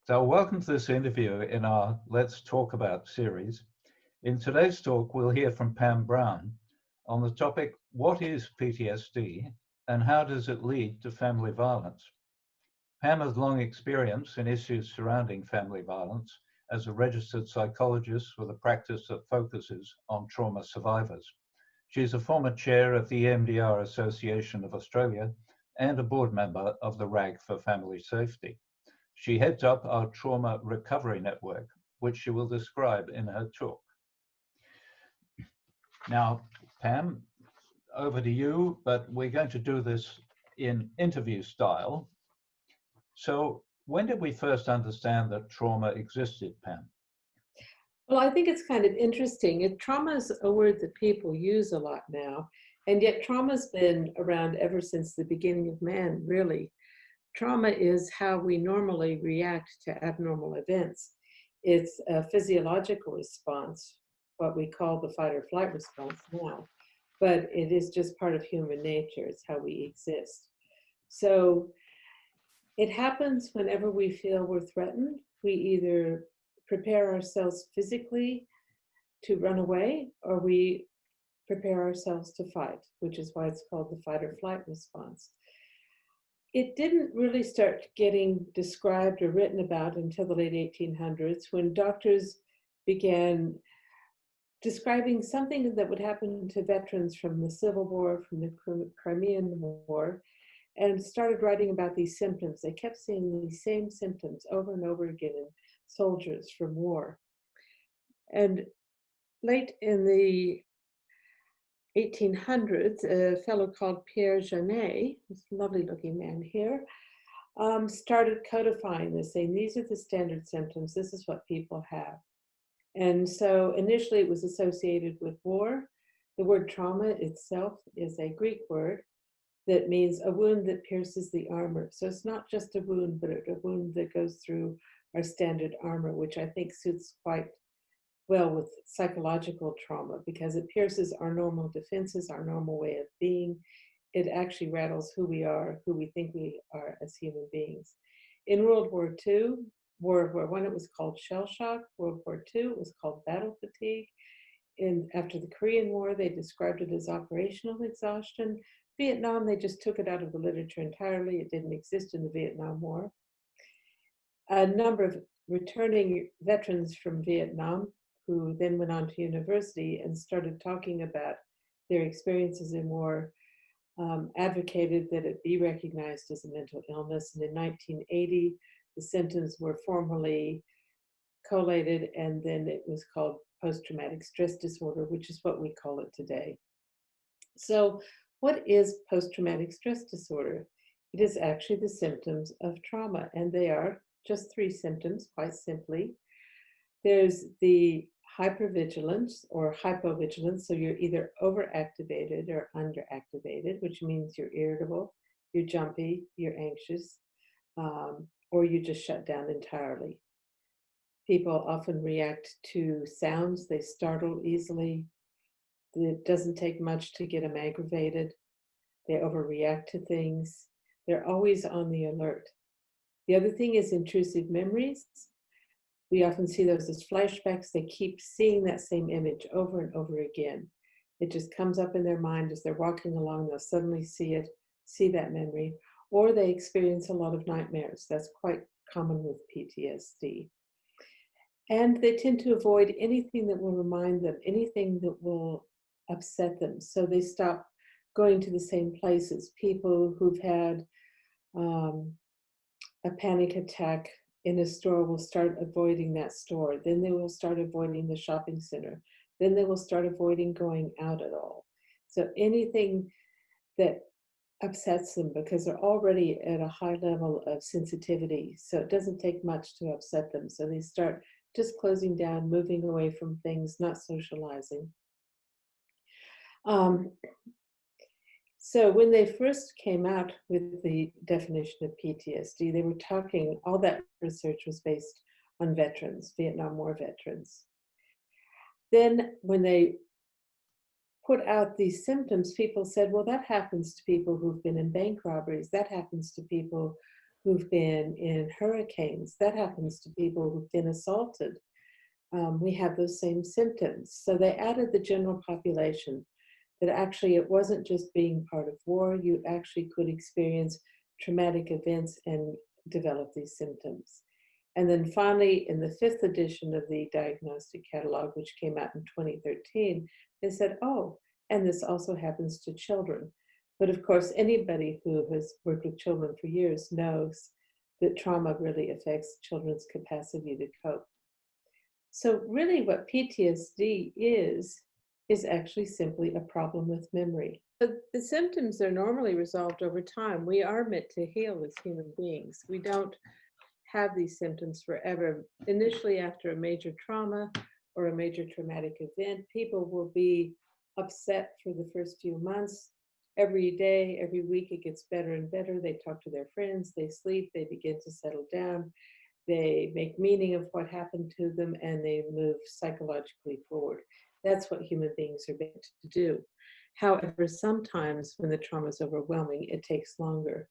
So welcome to this interview in our Let's Talk About series. In today's talk, we'll hear from Pam Brown on the topic, what is PTSD and how does it lead to family violence? Pam has long experience in issues surrounding family violence as a registered psychologist with a practice that focuses on trauma survivors. She is a former chair of the EMDR Association of Australia and a board member of the RAG for Family Safety. She heads up our trauma recovery network, which she will describe in her talk. Now, Pam, over to you, but we're going to do this in interview style. So when did we first understand that trauma existed, Pam? Well, I think it's kind of interesting. Trauma is a word that people use a lot now, and yet trauma's been around ever since the beginning of man, really. Trauma is how we normally react to abnormal events. It's a physiological response, what we call the fight or flight response now, but it is just part of human nature. It's how we exist. So it happens whenever we feel we're threatened. We either prepare ourselves physically to run away, or we prepare ourselves to fight, which is why it's called the fight or flight response. It didn't really start getting described or written about until the late 1800s, when doctors began describing something that would happen to veterans from the Civil War, from the Crimean War, and started writing about these symptoms. They kept seeing these same symptoms over and over again in soldiers from war. And late in the 1800s, a fellow called Pierre Janet, this lovely looking man here, started codifying this, saying these are the standard symptoms, this is what people have. And so initially it was associated with war. The word trauma itself is a Greek word that means a wound that pierces the armor. So it's not just a wound, but a wound that goes through our standard armor, which I think suits quite well with psychological trauma, because it pierces our normal defenses, our normal way of being. It actually rattles who we are, who we think we are as human beings. In World War II, World War I, it was called shell shock. World War II, it was called battle fatigue. After the Korean War, they described it as operational exhaustion. Vietnam, they just took it out of the literature entirely. It didn't exist in the Vietnam War. A number of returning veterans from Vietnam who then went on to university and started talking about their experiences in war, advocated that it be recognized as a mental illness. And in 1980, the symptoms were formally collated, and then it was called post-traumatic stress disorder, which is what we call it today. So what is post-traumatic stress disorder? It is actually the symptoms of trauma, and they are just three symptoms, quite simply. There's the hypervigilance or hypovigilance, so you're either overactivated or underactivated, which means you're irritable, you're jumpy, you're anxious, or you just shut down entirely. People often react to sounds, they startle easily. It doesn't take much to get them aggravated. They overreact to things. They're always on the alert. The other thing is intrusive memories. We often see those as flashbacks. They keep seeing that same image over and over again. It just comes up in their mind as they're walking along. They'll suddenly see it, see that memory, or they experience a lot of nightmares. That's quite common with PTSD. And they tend to avoid anything that will remind them, anything that will upset them. So they stop going to the same places. People who've had a panic attack in a store will start avoiding that store. Then they will start avoiding the shopping center. Then they will start avoiding going out at all. So anything that upsets them, because they're already at a high level of sensitivity, so it doesn't take much to upset them. So they start just closing down, moving away from things, not socializing. So when they first came out with the definition of PTSD, they were talking, all that research was based on veterans, Vietnam War veterans. Then when they put out these symptoms, people said, well, that happens to people who've been in bank robberies. That happens to people who've been in hurricanes. That happens to people who've been assaulted. We have those same symptoms. So they added the general population, that actually it wasn't just being part of war, you actually could experience traumatic events and develop these symptoms. And then finally, in the 5th edition of the Diagnostic Catalog, which came out in 2013, they said, oh, and this also happens to children. But of course, anybody who has worked with children for years knows that trauma really affects children's capacity to cope. So really what PTSD is actually simply a problem with memory. But the symptoms are normally resolved over time. We are meant to heal as human beings. We don't have these symptoms forever. Initially, after a major trauma or a major traumatic event, people will be upset for the first few months. Every day, every week, it gets better and better. They talk to their friends, they sleep, they begin to settle down. They make meaning of what happened to them, and they move psychologically forward. That's what human beings are meant to do. However, sometimes when the trauma is overwhelming, it takes longer.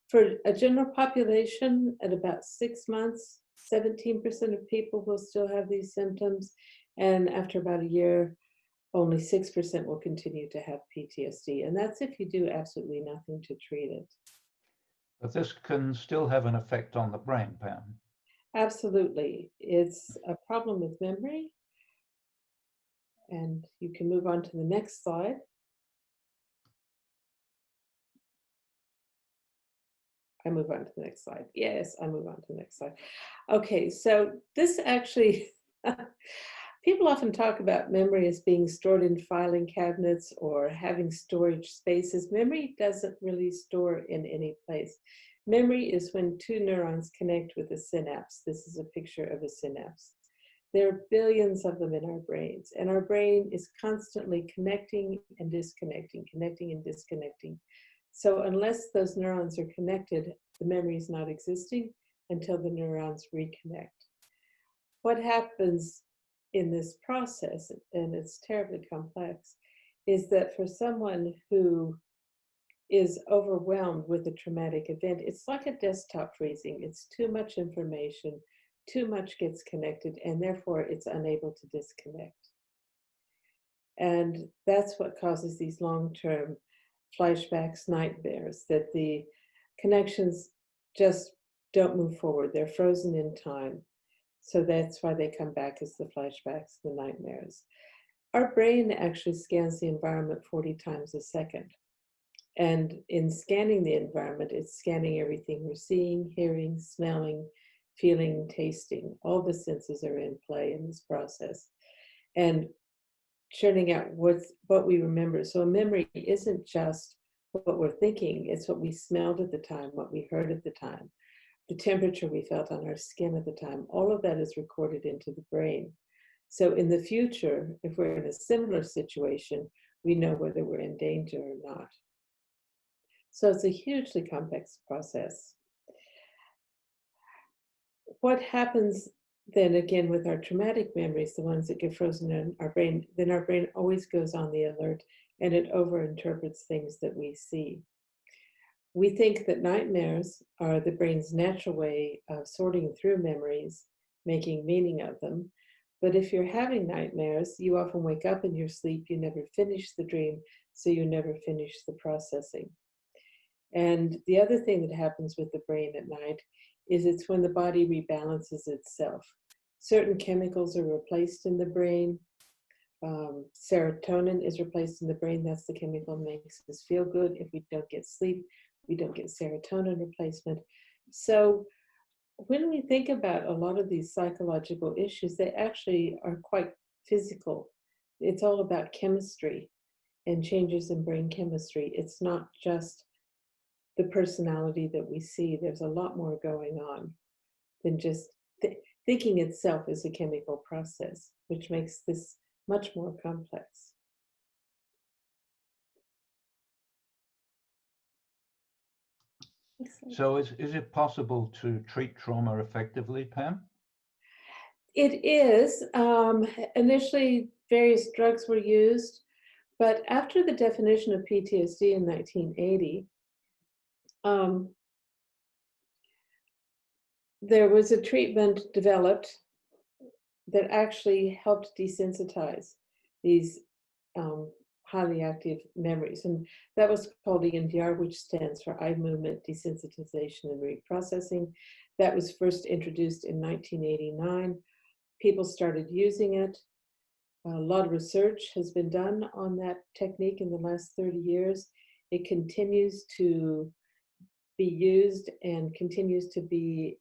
For a general population, at about 6 months, 17% of people will still have these symptoms. And after about a year, only 6% will continue to have PTSD. And that's if you do absolutely nothing to treat it. But this can still have an effect on the brain, Pam. Absolutely. It's a problem with memory. And you can move on to the next slide. I move on to the next slide. Yes, I move on to the next slide. Okay, so this actually, people often talk about memory as being stored in filing cabinets or having storage spaces. Memory doesn't really store in any place. Memory is when two neurons connect with a synapse. This is a picture of a synapse. There are billions of them in our brains, and our brain is constantly connecting and disconnecting, connecting and disconnecting. So unless those neurons are connected, the memory is not existing until the neurons reconnect. What happens in this process, and it's terribly complex, is that for someone who is overwhelmed with a traumatic event, it's like a desktop freezing. It's too much information, too much gets connected, and therefore it's unable to disconnect. And that's what causes these long-term flashbacks, nightmares, that the connections just don't move forward. They're frozen in time. So that's why they come back as the flashbacks, the nightmares. Our brain actually scans the environment 40 times a second. And in scanning the environment, it's scanning everything we're seeing, hearing, smelling, feeling, tasting. All the senses are in play in this process. And churning out what we remember. So a memory isn't just what we're thinking, it's what we smelled at the time, what we heard at the time, the temperature we felt on our skin at the time. All of that is recorded into the brain. So in the future, if we're in a similar situation, we know whether we're in danger or not. So it's a hugely complex process. What happens then again with our traumatic memories, the ones that get frozen in our brain, then our brain always goes on the alert and it overinterprets things that we see. We think that nightmares are the brain's natural way of sorting through memories, making meaning of them. But if you're having nightmares, you often wake up in your sleep, you never finish the dream, so you never finish the processing. And the other thing that happens with the brain at night is it's when the body rebalances itself. Certain chemicals are replaced in the brain. Serotonin is replaced in the brain. That's the chemical that makes us feel good. If we don't get sleep, we don't get serotonin replacement. So when we think about a lot of these psychological issues, they actually are quite physical. It's all about chemistry and changes in brain chemistry. It's not just the personality that we see. There's a lot more going on than just thinking itself is a chemical process, which makes this much more complex. So is it possible to treat trauma effectively, Pam? It is. Initially, various drugs were used, but after the definition of PTSD in 1980, there was a treatment developed that actually helped desensitize these um, highly active memories. And that was called EMDR, which stands for eye movement desensitization and reprocessing. That was first introduced in 1989. People started using it. A lot of research has been done on that technique in the last 30 years. It continues to be used and continues to be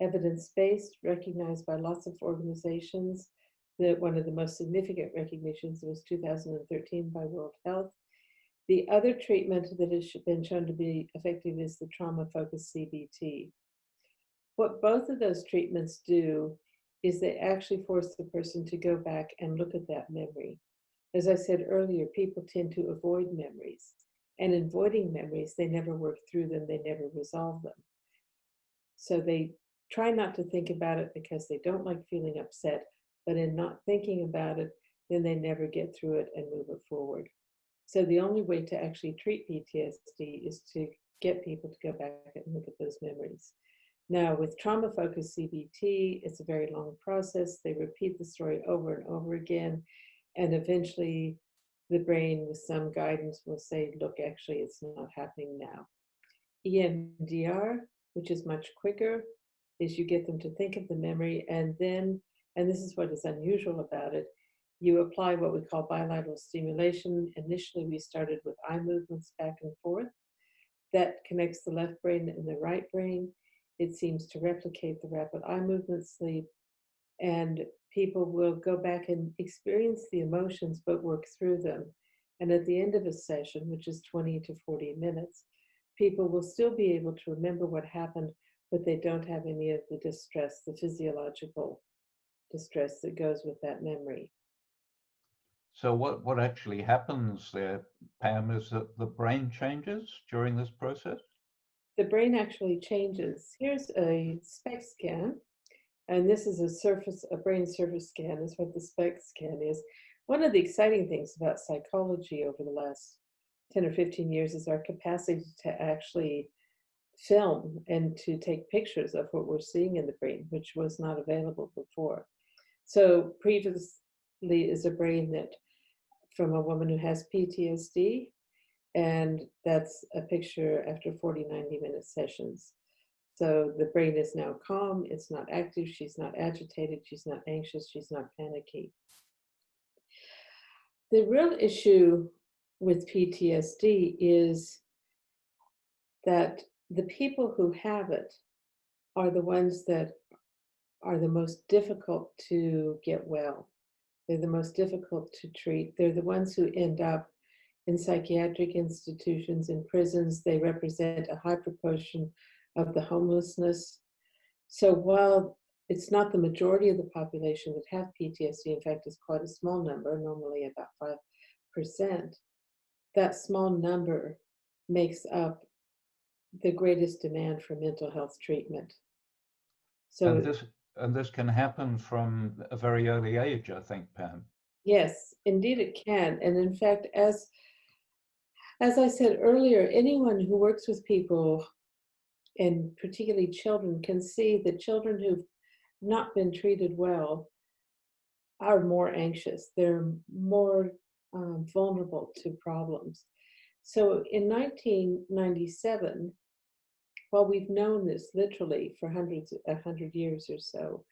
evidence-based, recognized by lots of organizations. One of the most significant recognitions was 2013 by World Health. The other treatment that has been shown to be effective is the trauma-focused CBT. What both of those treatments do is they actually force the person to go back and look at that memory. As I said earlier, people tend to avoid memories. And in avoiding memories, they never work through them, they never resolve them. So they try not to think about it because they don't like feeling upset, but in not thinking about it, then they never get through it and move it forward. So the only way to actually treat PTSD is to get people to go back and look at those memories. Now, with trauma-focused CBT, it's a very long process. They repeat the story over and over again, and eventually the brain, with some guidance, will say, look, actually, it's not happening now. EMDR, which is much quicker, is you get them to think of the memory, and then, and this is what is unusual about it, you apply what we call bilateral stimulation. Initially, we started with eye movements back and forth. That connects the left brain and the right brain. It seems to replicate the rapid eye movement sleep, and people will go back and experience the emotions but work through them. And at the end of a session, which is 20 to 40 minutes, people will still be able to remember what happened, but they don't have any of the distress, the physiological distress that goes with that memory. So what actually happens there, Pam, is that the brain changes during this process? The brain actually changes. Here's a SPECT scan, and this is a brain surface scan is what the SPECT scan is. One of the exciting things about psychology over the last 10 or 15 years is our capacity to actually film and to take pictures of what we're seeing in the brain, which was not available before. So previously is a brain that from a woman who has PTSD, and that's a picture after 40, 90-minute sessions. So the brain is now calm, it's not active, she's not agitated, she's not anxious, she's not panicky. The real issue with PTSD is that the people who have it are the ones that are the most difficult to get well. They're the most difficult to treat. They're the ones who end up in psychiatric institutions, in prisons. They represent a high proportion of the homelessness. So while it's not the majority of the population that have PTSD, in fact, it's quite a small number, normally about 5%, that small number makes up the greatest demand for mental health treatment. So And this can happen from a very early age, I think, Pam. yes, indeed it can. And in fact, as I said earlier, anyone who works with people, and particularly children, can see that children who've not been treated well are more anxious. They're more vulnerable to problems. So in 1997, while we've known this literally for 100 years or so,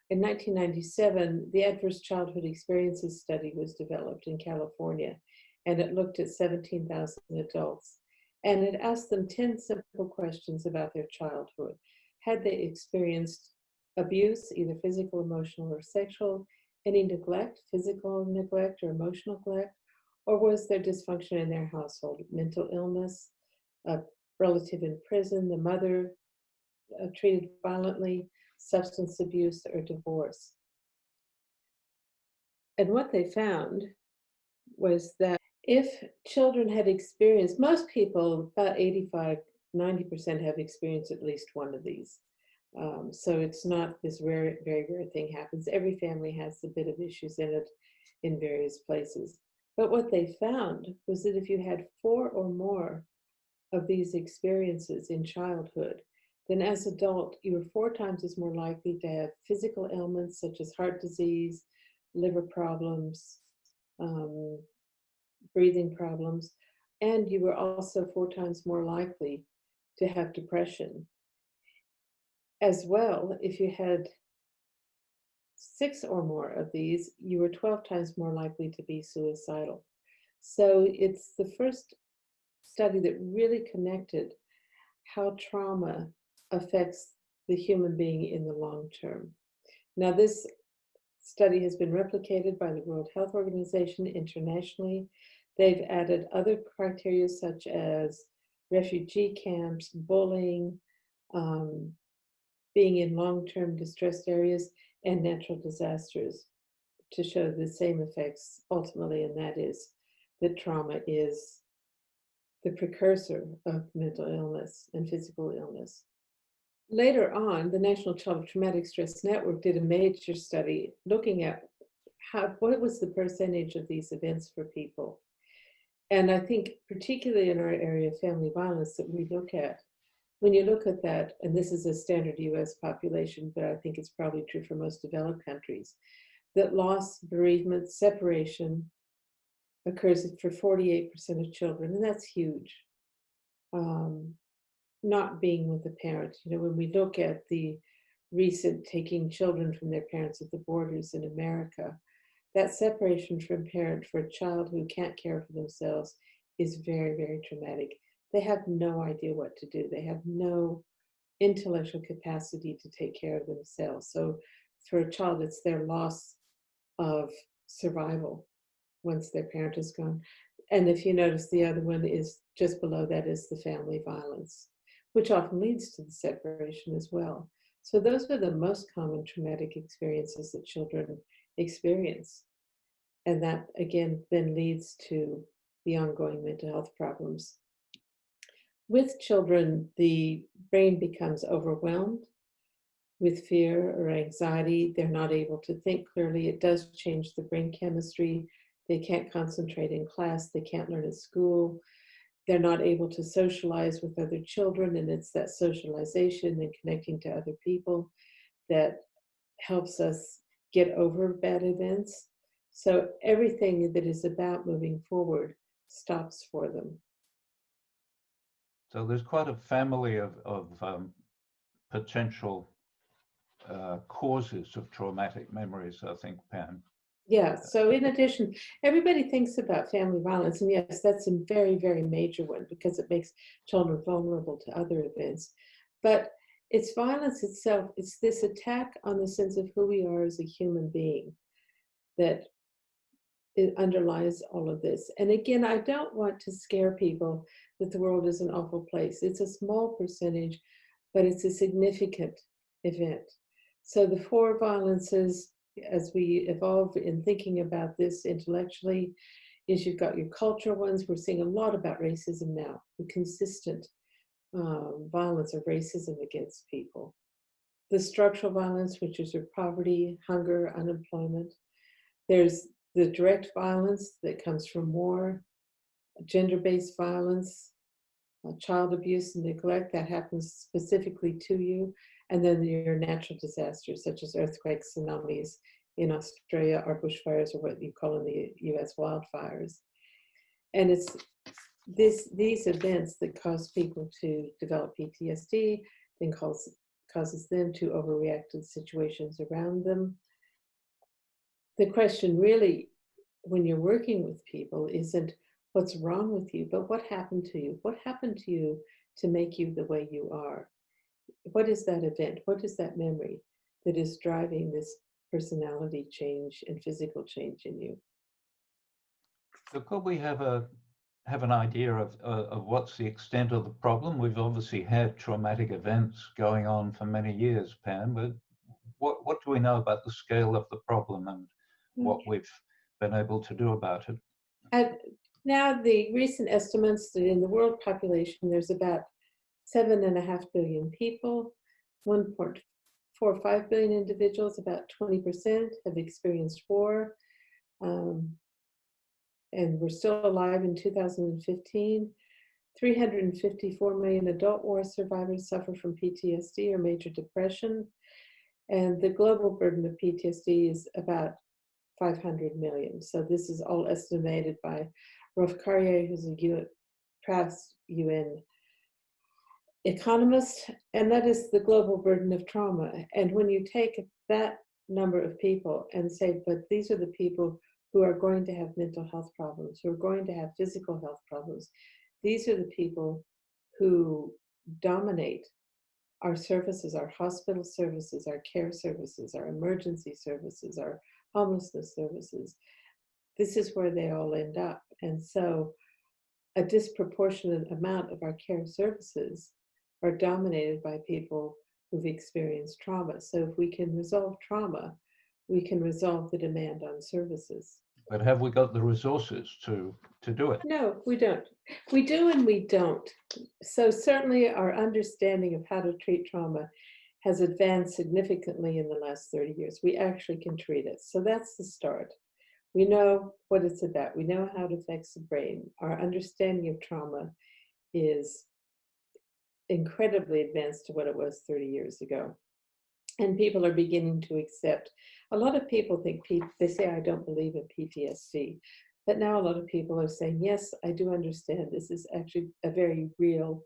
in 1997, the Adverse Childhood Experiences Study was developed in California, and it looked at 17,000 adults. And it asked them 10 simple questions about their childhood. Had they experienced abuse, either physical, emotional, or sexual, any neglect, physical neglect or emotional neglect, or was there dysfunction in their household, mental illness, a relative in prison, the mother treated violently, substance abuse, or divorce. And what they found was that if children had experienced, most people, about 85, 90% have experienced at least one of these. So it's not this very rare thing happens. Every family has a bit of issues in it in various places. But what they found was that if you had 4 or more of these experiences in childhood, then as adult, you were 4 times as more likely to have physical ailments such as heart disease, liver problems, um, breathing problems, and you were also 4 times more likely to have depression. As well, if you had 6 or more of these, you were 12 times more likely to be suicidal. So it's the first study that really connected how trauma affects the human being in the long term. Now, this study has been replicated by the World Health Organization internationally. They've added other criteria such as refugee camps, bullying, being in long-term distressed areas, and natural disasters to show the same effects ultimately, and that is that trauma is the precursor of mental illness and physical illness. Later on, the National Child Traumatic Stress Network did a major study looking at what was the percentage of these events for people. And I think particularly in our area of family violence that we look at, when you look at that, and this is a standard US population, but I think it's probably true for most developed countries, that loss, bereavement, separation occurs for 48% of children, and that's huge. Not being with a parent. When we look at the recent taking children from their parents at the borders in America, that separation from parent for a child who can't care for themselves is very, very traumatic. They have no idea what to do. They have no intellectual capacity to take care of themselves. So for a child, it's their loss of survival once their parent is gone. And if you notice, the other one is just below that is the family violence, which often leads to the separation as well. So those are the most common traumatic experiences that children experience. And that, again, then leads to the ongoing mental health problems. With children, the brain becomes overwhelmed with fear or anxiety. They're not able to think clearly. It does change the brain chemistry. They can't concentrate in class. They can't learn at school. They're not able to socialize with other children, and it's that socialization and connecting to other people that helps us get over bad events. So everything that is about moving forward stops for them. So there's quite a family of potential causes of traumatic memories, I think, Pam. Yeah, so in addition, everybody thinks about family violence, and yes, that's a very, very major one because it makes children vulnerable to other events. But it's violence itself, it's this attack on the sense of who we are as a human being that it underlies all of this. And again, I don't want to scare people that the world is an awful place. It's a small percentage, but it's a significant event. So the 4 violences, as we evolve in thinking about this intellectually, is you've got your cultural ones. We're seeing a lot about racism now, the consistent violence of racism against people. The structural violence, which is your poverty, hunger, unemployment. There's the direct violence that comes from war, gender-based violence, child abuse and neglect that happens specifically to you, and then your natural disasters such as earthquakes, tsunamis in Australia, or bushfires, or what you call in the US wildfires. And it's these events that cause people to develop PTSD, then causes them to overreact to the situations around them. The question really, when you're working with people, isn't what's wrong with you, but what happened to you? What happened to you to make you the way you are? What is that event? What is that memory that is driving this personality change and physical change in you? So could we have an idea of what's the extent of the problem? We've obviously had traumatic events going on for many years, Pam, but what do we know about the scale of the problem and what we've been able to do about it? Now, the recent estimates that in the world population, there's about 7.5 billion people, 1.45 billion individuals, about 20% have experienced war. And we're still alive in 2015. 354 million adult war survivors suffer from PTSD or major depression, and the global burden of PTSD is about 500 million. So this is all estimated by Rolf Carrier, who's a past UN economist, and that is the global burden of trauma. And when you take that number of people and say, but these are the people who are going to have mental health problems, who are going to have physical health problems, these are the people who dominate our services, our hospital services, our care services, our emergency services, our homelessness services. This is where they all end up. And so a disproportionate amount of our care services are dominated by people who've experienced trauma. So if we can resolve trauma, we can resolve the demand on services. But have we got the resources to do it? No, we don't. We do and we don't. So certainly our understanding of how to treat trauma has advanced significantly in the last 30 years. We actually can treat it. So that's the start. We know what it's about. We know how it affects the brain. Our understanding of trauma is incredibly advanced to what it was 30 years ago. And people are beginning to accept. A lot of people think, they say, I don't believe in PTSD. But now a lot of people are saying, yes, I do understand. This is actually a very real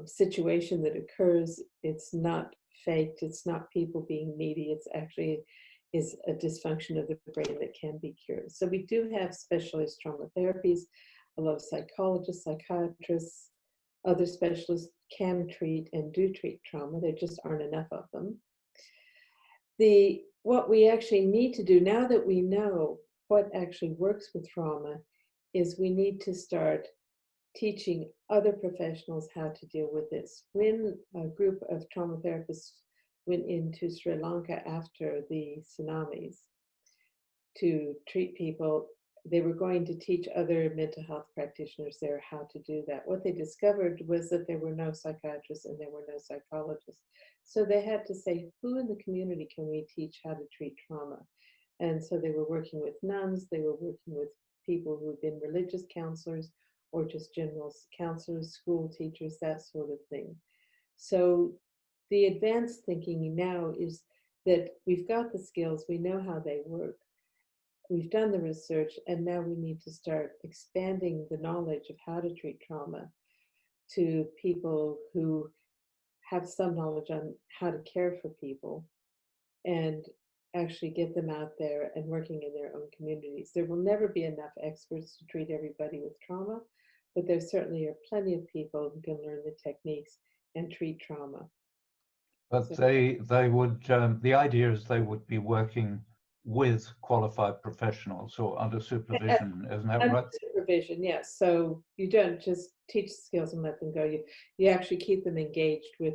situation that occurs. It's not faked. It's not people being needy. It's actually is a dysfunction of the brain that can be cured. So we do have specialized trauma therapies. A lot of psychologists, psychiatrists, other specialists can treat and do treat trauma. There just aren't enough of them. What we actually need to do now that we know what actually works with trauma is we need to start teaching other professionals how to deal with this. When a group of trauma therapists went into Sri Lanka after the tsunamis to treat people, they were going to teach other mental health practitioners there how to do that. What they discovered was that there were no psychiatrists and there were no psychologists. So they had to say, who in the community can we teach how to treat trauma? And so they were working with nuns, they were working with people who had been religious counselors or just general counselors, school teachers, that sort of thing. So the advanced thinking now is that we've got the skills, we know how they work, we've done the research, and now we need to start expanding the knowledge of how to treat trauma to people who have some knowledge on how to care for people and actually get them out there and working in their own communities. There will never be enough experts to treat everybody with trauma, but there certainly are plenty of people who can learn the techniques and treat trauma. But they would, the idea is they would be working with qualified professionals or under supervision, isn't that right? Under supervision, yes. So you don't just teach skills and let them go. You actually keep them engaged with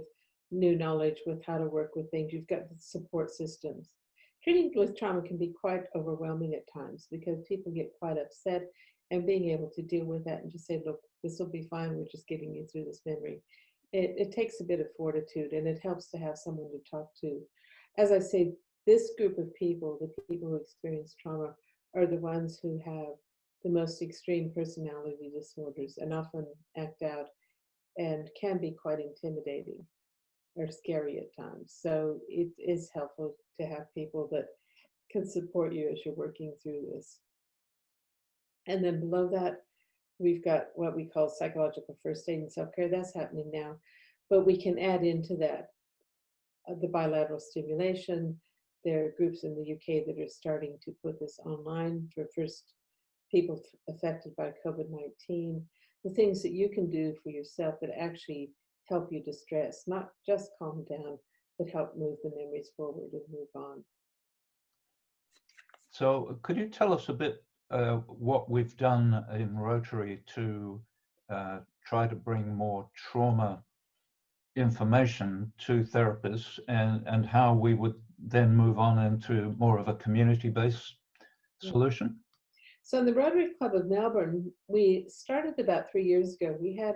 new knowledge, with how to work with things. You've got the support systems. Treating with trauma can be quite overwhelming at times because people get quite upset, and being able to deal with that and just say, look, this will be fine. We're just getting you through this memory. It takes a bit of fortitude, and it helps to have someone to talk to. As I say, this group of people, the people who experience trauma, are the ones who have the most extreme personality disorders and often act out and can be quite intimidating or scary at times. So it is helpful to have people that can support you as you're working through this. And then below that, we've got what we call psychological first aid and self-care. That's happening now. But we can add into that the bilateral stimulation. There are groups in the UK that are starting to put this online for first people affected by COVID-19. The things that you can do for yourself that actually help you distress, not just calm down, but help move the memories forward and move on. So could you tell us a bit what we've done in Rotary to try to bring more trauma information to therapists and how we would then move on into more of a community-based solution? So in the Rotary Club of Melbourne, we started about 3 years ago. We had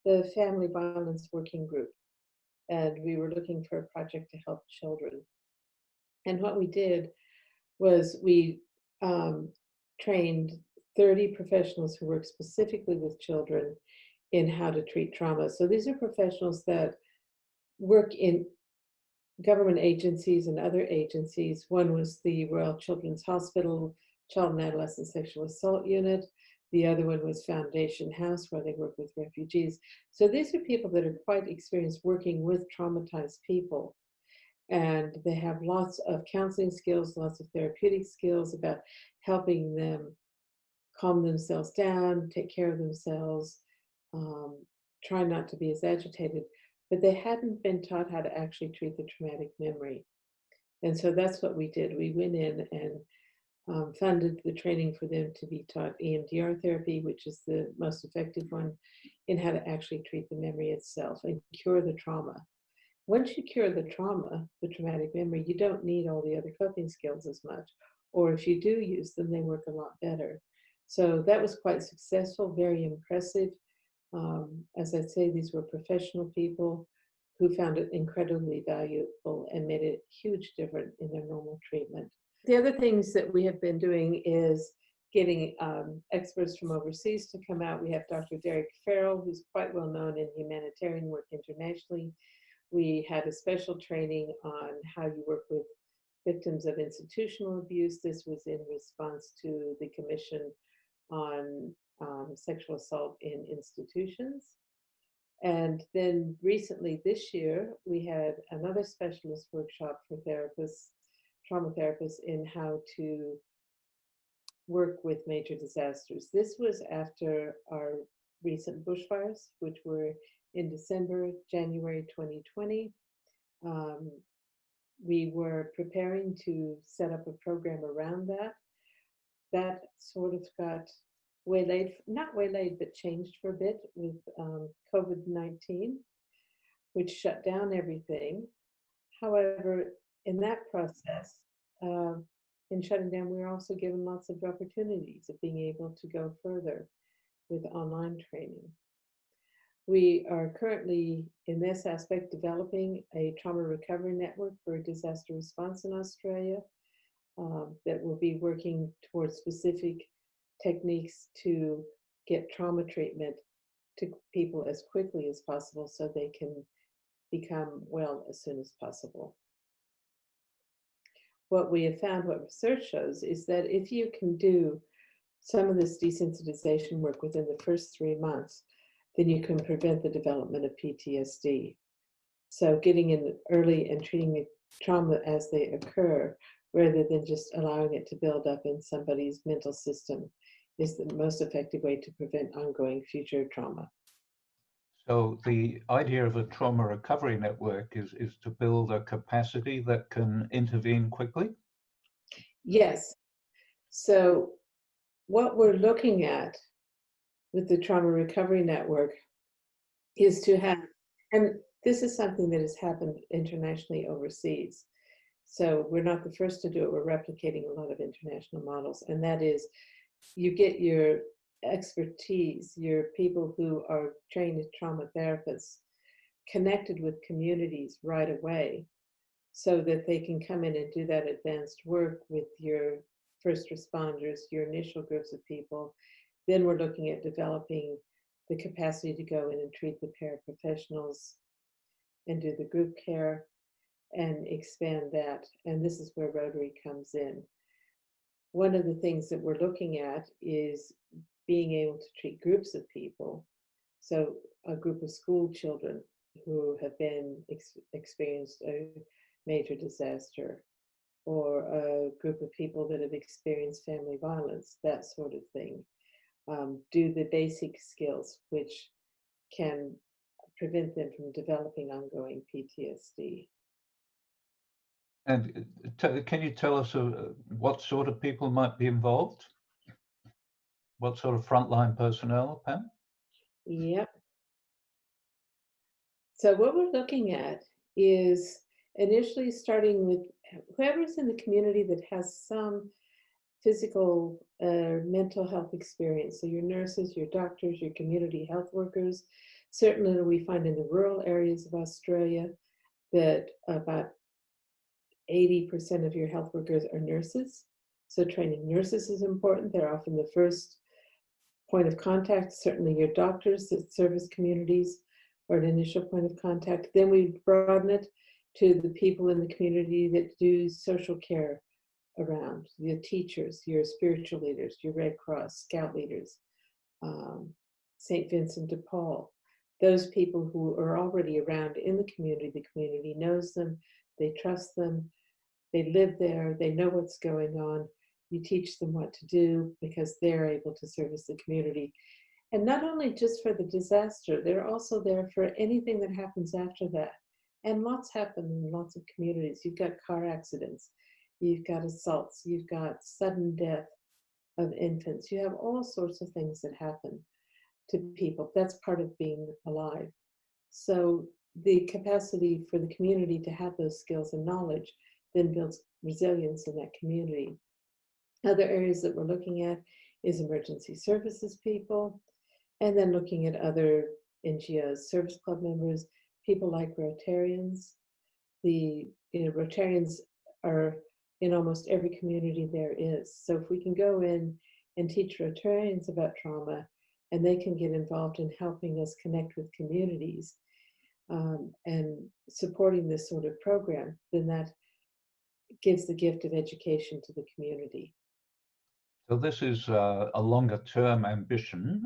the Family Violence Working Group, and we were looking for a project to help children. And what we did was we trained 30 professionals who work specifically with children in how to treat trauma. So these are professionals that work in government agencies and other agencies. One was the Royal Children's Hospital Child and Adolescent Sexual Assault Unit. The other one was Foundation House, where they work with refugees. So these are people that are quite experienced working with traumatized people. And they have lots of counseling skills, lots of therapeutic skills about helping them calm themselves down, take care of themselves, try not to be as agitated. But they hadn't been taught how to actually treat the traumatic memory. And so that's what we did. We went in and funded the training for them to be taught EMDR therapy, which is the most effective one in how to actually treat the memory itself and cure the trauma. Once you cure the trauma, the traumatic memory, you don't need all the other coping skills as much. Or if you do use them, they work a lot better. So that was quite successful, very impressive. As I say, these were professional people who found it incredibly valuable and made a huge difference in their normal treatment. The other things that we have been doing is getting experts from overseas to come out. We have Dr. Derek Farrell, who's quite well known in humanitarian work internationally. We had a special training on how you work with victims of institutional abuse. This was in response to the Commission on Sexual Assault in Institutions. And then recently this year, we had another specialist workshop for therapists, trauma therapists, in how to work with major disasters. This was after our recent bushfires, which were in December, January 2020. We were preparing to set up a program around that. That sort of got waylaid, not waylaid, but changed for a bit with COVID-19, which shut down everything. However, in that process, in shutting down, we were also given lots of opportunities of being able to go further with online training. We are currently, in this aspect, developing a trauma recovery network for disaster response in Australia that will be working towards specific techniques to get trauma treatment to people as quickly as possible so they can become well as soon as possible. What we have found, what research shows, is that if you can do some of this desensitization work within the first 3 months, then you can prevent the development of PTSD. So getting in early and treating the trauma as they occur, rather than just allowing it to build up in somebody's mental system, is the most effective way to prevent ongoing future trauma. So the idea of a trauma recovery network is to build a capacity that can intervene quickly? Yes. So what we're looking at with the trauma recovery network is to have, and this is something that has happened internationally overseas. So we're not the first to do it. We're replicating a lot of international models. And that is, you get your expertise, your people who are trained trauma therapists connected with communities right away so that they can come in and do that advanced work with your first responders, your initial groups of people. Then we're looking at developing the capacity to go in and treat the paraprofessionals and do the group care and expand that. And this is where Rotary comes in. One of the things that we're looking at is being able to treat groups of people. So a group of school children who have been experienced a major disaster, or a group of people that have experienced family violence, that sort of thing. Do the basic skills which can prevent them from developing ongoing PTSD. And can you tell us what sort of people might be involved? What sort of frontline personnel, Pam? Yep. So what we're looking at is initially starting with whoever's in the community that has some physical or mental health experience. So your nurses, your doctors, your community health workers. Certainly we find in the rural areas of Australia that about 80% of your health workers are nurses. So training nurses is important. They're often the first point of contact, certainly your doctors that service communities or an initial point of contact. Then we broaden it to the people in the community that do social care around, your teachers, your spiritual leaders, your Red Cross, Scout leaders, St. Vincent de Paul, those people who are already around in the community knows them, they trust them, they live there, they know what's going on. You teach them what to do because they're able to service the community. And not only just for the disaster, they're also there for anything that happens after that. And lots happen in lots of communities. You've got car accidents, you've got assaults, you've got sudden death of infants. You have all sorts of things that happen to people. That's part of being alive. So the capacity for the community to have those skills and knowledge then builds resilience in that community. Other areas that we're looking at is emergency services people, and then looking at other NGOs, service club members, people like Rotarians. Rotarians are in almost every community there is. So if we can go in and teach Rotarians about trauma, and they can get involved in helping us connect with communities and supporting this sort of program, then that gives the gift of education to the community. So this is a longer term ambition,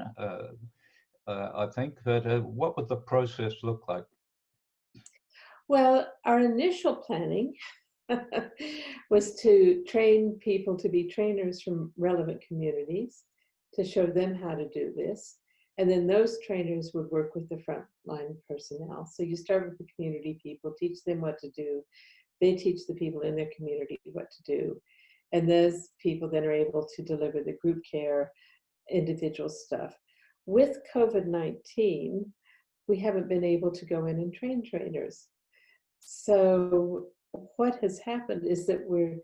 I think, but what would the process look like? Well, our initial planning was to train people to be trainers from relevant communities, to show them how to do this. And then those trainers would work with the frontline personnel. So you start with the community people, teach them what to do. They teach the people in their community what to do. And those people then are able to deliver the group care, individual stuff. With COVID-19, we haven't been able to go in and train trainers. So what has happened is that we're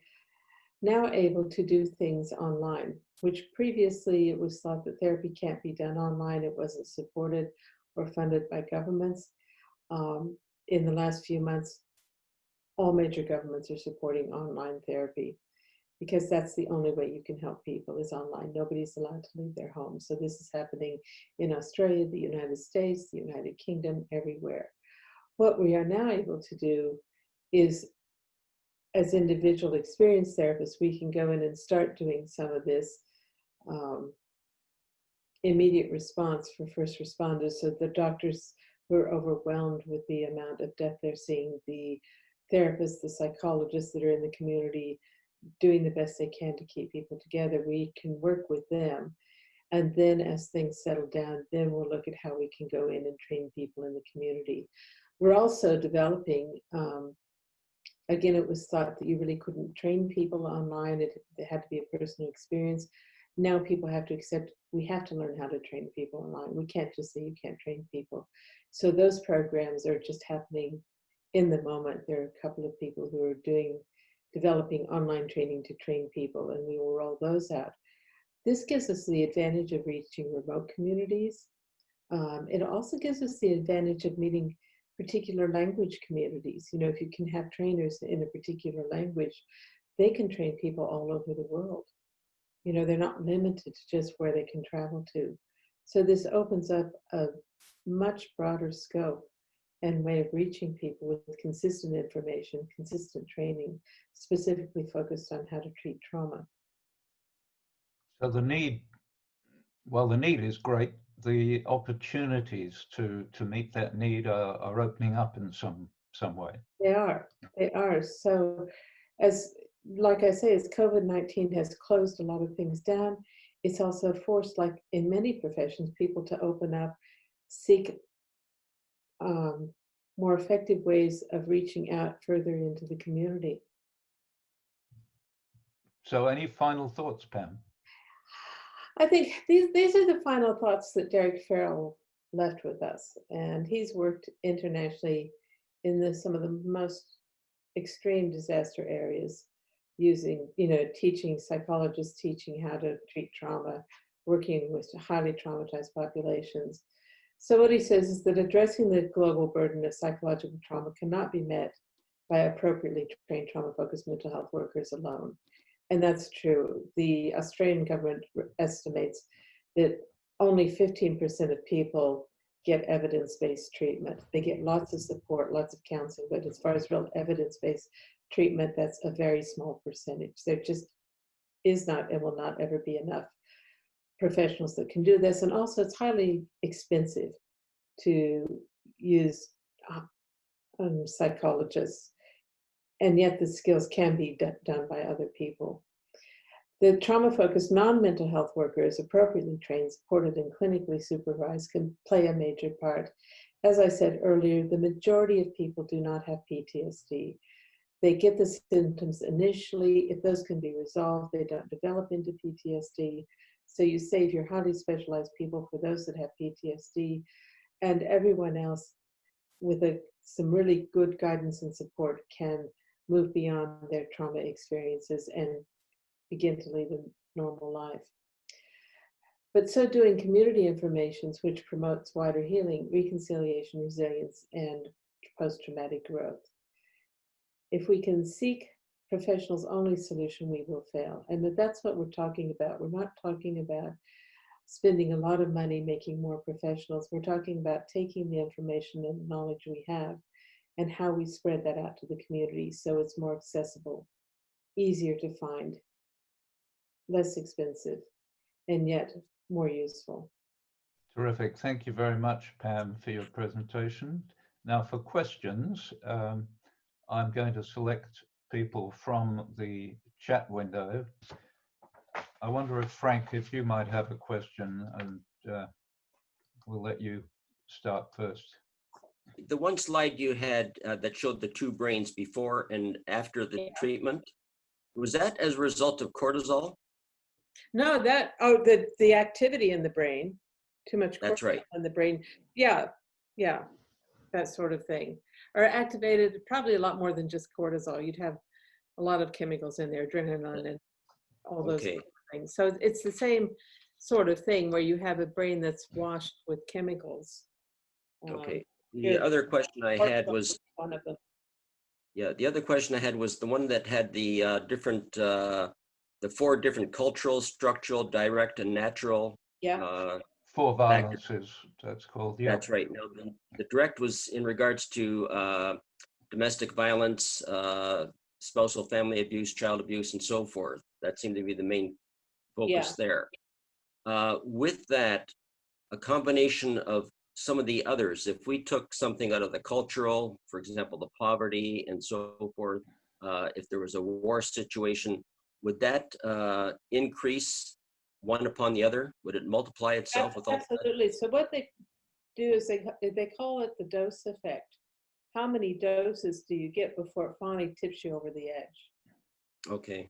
now able to do things online, which previously it was thought that therapy can't be done online. It wasn't supported or funded by governments. In the last few months, all major governments are supporting online therapy because that's the only way you can help people is online. Nobody's allowed to leave their homes. So this is happening in Australia, the United States, the United Kingdom, everywhere. What we are now able to do is, as individual experienced therapists, we can go in and start doing some of this immediate response for first responders. So the doctors who are overwhelmed with the amount of death they're seeing, the therapists, the psychologists that are in the community doing the best they can to keep people together, we can work with them. And then as things settle down, then we'll look at how we can go in and train people in the community. We're also developing, again, it was thought that you really couldn't train people online. It had to be a personal experience. Now people have to accept, we have to learn how to train people online. We can't just say you can't train people. So those programs are just happening in the moment. There are a couple of people who are developing online training to train people, and we will roll those out. This gives us the advantage of reaching remote communities. It also gives us the advantage of meeting particular language communities. You know, if you can have trainers in a particular language, they can train people all over the world. You know, they're not limited to just where they can travel to. So this opens up a much broader scope and way of reaching people with consistent information, consistent training, specifically focused on how to treat trauma. So the need is great. The opportunities to meet that need are opening up in some way. They are. So like I say, as COVID-19 has closed a lot of things down, it's also forced, like in many professions, people to open up, seek more effective ways of reaching out further into the community. So any final thoughts, Pam? I think these are the final thoughts that Derek Farrell left with us. And he's worked internationally in some of the most extreme disaster areas, using, teaching psychologists, teaching how to treat trauma, working with highly traumatized populations. So what he says is that addressing the global burden of psychological trauma cannot be met by appropriately trained trauma-focused mental health workers alone. And that's true. The Australian government estimates that only 15% of people get evidence-based treatment. They get lots of support, lots of counseling, but as far as real evidence-based treatment, that's a very small percentage. There just is not and will not ever be enough professionals that can do this. And also it's highly expensive to use psychologists, and yet the skills can be done by other people. The trauma-focused non-mental health workers, appropriately trained, supported, and clinically supervised, can play a major part. As I said earlier, the majority of people do not have PTSD. They get the symptoms initially. If those can be resolved, they don't develop into PTSD. So you save your highly specialized people for those that have PTSD, and everyone else with some really good guidance and support can move beyond their trauma experiences and begin to lead a normal life. But so doing community informations, which promotes wider healing, reconciliation, resilience, and post-traumatic growth. If we can seek professionals only solution, we will fail. And that's what we're talking about. We're not talking about spending a lot of money making more professionals. We're talking about taking the information and knowledge we have and how we spread that out to the community so it's more accessible, easier to find, less expensive, and yet more useful. Terrific. Thank you very much, Pam, for your presentation. Now for questions, I'm going to select people from the chat window. I wonder if Frank, if you might have a question, and we'll let you start first. The one slide you had that showed the two brains before and after the treatment, was that as a result of cortisol? No, the activity in the brain, too much cortisol. That's right. In the brain. Yeah, that sort of thing. Or activated probably a lot more than just cortisol. You'd have a lot of chemicals in there, adrenaline and all those things. So it's the same sort of thing where you have a brain that's washed with chemicals. Okay. The other question I had was one of them. Yeah, the other question I had was the one that had the the 4 different cultural, structural, direct, and natural. Yeah. 4 violences, that's called. Yeah. That's right. Now, the direct was in regards to domestic violence, spousal family abuse, child abuse, and so forth. That seemed to be the main focus there. With that, a combination of some of the others, if we took something out of the cultural, for example, the poverty and so forth, if there was a war situation, would that increase one upon the other? Would it multiply itself with all Absolutely. So what they do is they call it the dose effect. How many doses do you get before it finally tips you over the edge? Okay.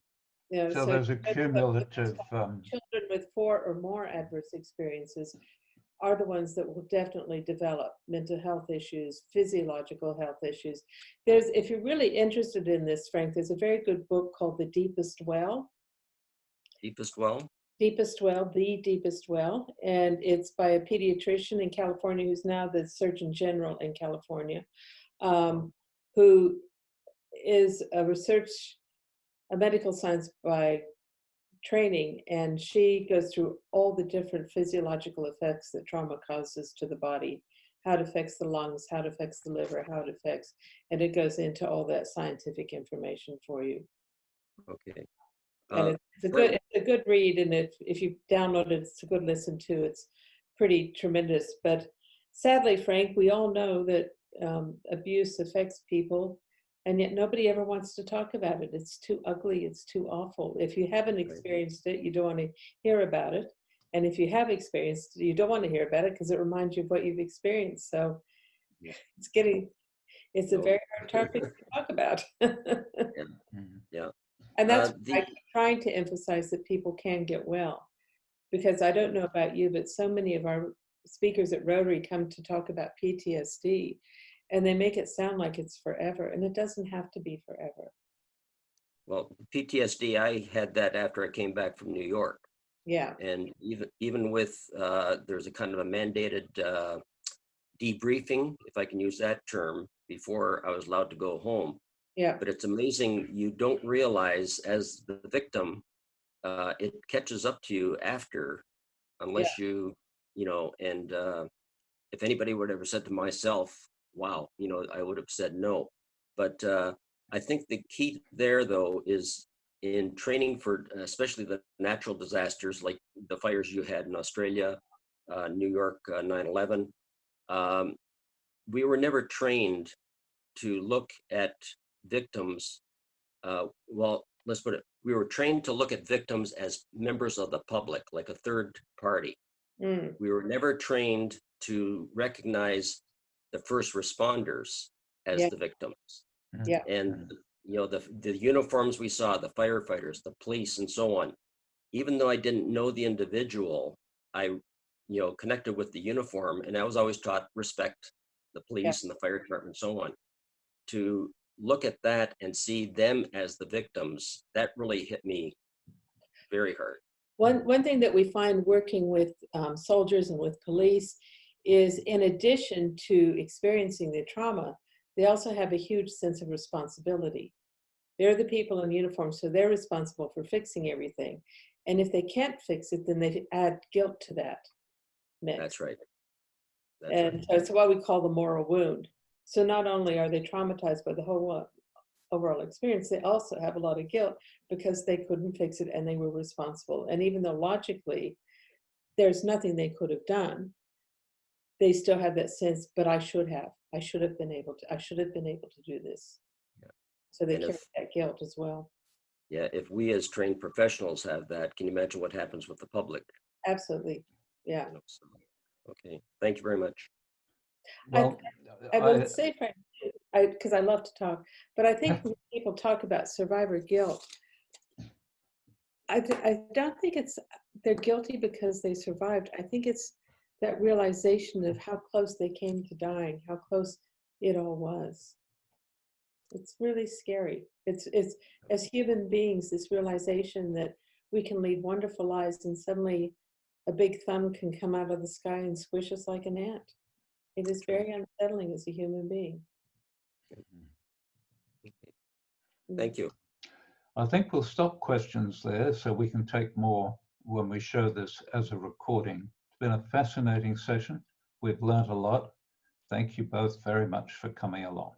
You know, So there's a cumulative. Children with 4 or more adverse experiences are the ones that will definitely develop mental health issues, physiological health issues. If you're really interested in this, Frank, there's a very good book called The Deepest Well. Deepest Well? Deepest Well, The Deepest Well. And it's by a pediatrician in California who's now the Surgeon General in California, who is a medical science by training, and she goes through all the different physiological effects that trauma causes to the body, how it affects the lungs, how it affects the liver, how it affects, and it goes into all that scientific information for you. Okay. And it's a good read, and if you download it, it's a good listen to. It's pretty tremendous. But sadly, Frank, we all know that abuse affects people, and yet nobody ever wants to talk about it. It's too ugly. It's too awful. If you haven't experienced it, you don't want to hear about it. And if you have experienced it, you don't want to hear about it because it reminds you of what you've experienced. So it's a very hard topic to talk about. Yeah. And that's why I keep trying to emphasize that people can get well. Because I don't know about you, but so many of our speakers at Rotary come to talk about PTSD, and they make it sound like it's forever, and it doesn't have to be forever. Well, PTSD, I had that after I came back from New York. Yeah. And even with, there's a kind of a mandated debriefing, if I can use that term, before I was allowed to go home. Yeah. But it's amazing, you don't realize as the victim, it catches up to you after, unless you you know, and if anybody would have ever said to myself, wow, you know, I would have said no. But I think the key there, though, is in training for especially the natural disasters like the fires you had in Australia, New York, 9/11. We were never trained to look at victims. Well, let's put it, we were trained to look at victims as members of the public, like a third party. We were never trained to recognize the first responders as Yeah. the victims. Yeah. And you know, the uniforms we saw, the firefighters, the police, and so on. Even though I didn't know the individual, I, you know, connected with the uniform, and I was always taught respect the police and the fire department, and so on. To look at that and see them as the victims, that really hit me very hard. One thing that we find working with soldiers and with police is, in addition to experiencing the trauma, they also have a huge sense of responsibility. They're the people in uniform, so they're responsible for fixing everything. And if they can't fix it, then they add guilt to that mix. That's right. And so it's what we call the moral wound. So not only are they traumatized by the whole overall experience, they also have a lot of guilt because they couldn't fix it and they were responsible. And even though logically there's nothing they could have done, they still have that sense, but I should have been able to do this. Yeah. So they carry that guilt as well. Yeah, if we as trained professionals have that, can you imagine what happens with the public? Absolutely. Yeah. You know, so, okay, thank you very much. Well, I will say, Frank, because I love to talk, but I think when people talk about survivor guilt, I don't think it's they're guilty because they survived. I think it's that realization of how close they came to dying, how close it all was. It's really scary. It's as human beings, this realization that we can lead wonderful lives and suddenly a big thumb can come out of the sky and squish us like an ant. It is very unsettling as a human being. Thank you. I think we'll stop questions there so we can take more when we show this as a recording. It's been a fascinating session. We've learned a lot. Thank you both very much for coming along.